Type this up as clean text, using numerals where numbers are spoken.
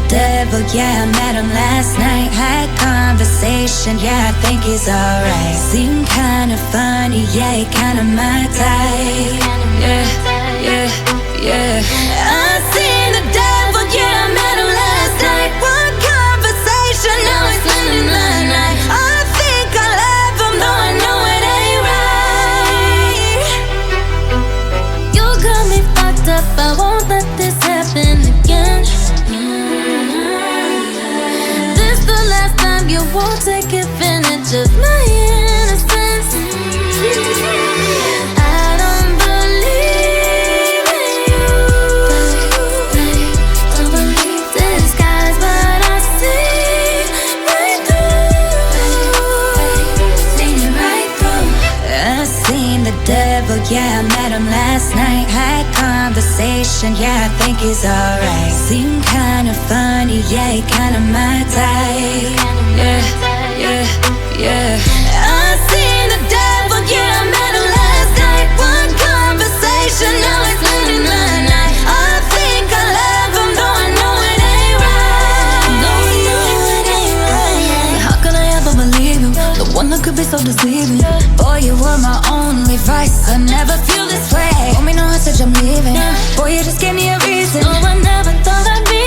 devil, yeah, I met him last night. Had conversation, yeah, I think he's alright. Seemed kinda funny, yeah, he kinda my type. Yeah, yeah, yeah. I seen the devil, yeah, I met him last night. One conversation, now he's spending the night. I think I love him, though I know it ain't right. You got me fucked up, I won't let this happen again. This the last time you won't take advantage of my innocence. I don't believe in you. Don't believe disguise, but I see right through. Seen it right through. I seen the devil, yeah, I met him last night. Had conversation, yeah, I think he's alright. Seemed kinda funny, yeah, he kinda my type. Yeah, yeah, yeah. I seen the devil, yeah, I met him last night. One conversation, now he's spending the night. I think I love him, though I know it ain't right. No, it ain't right. How could I ever believe you? The one that could be so deceiving. Boy, you were my only vice. I never feel this way. Want me no message, I'm leaving. Boy, you just gave me a reason. Oh, I never thought I'd be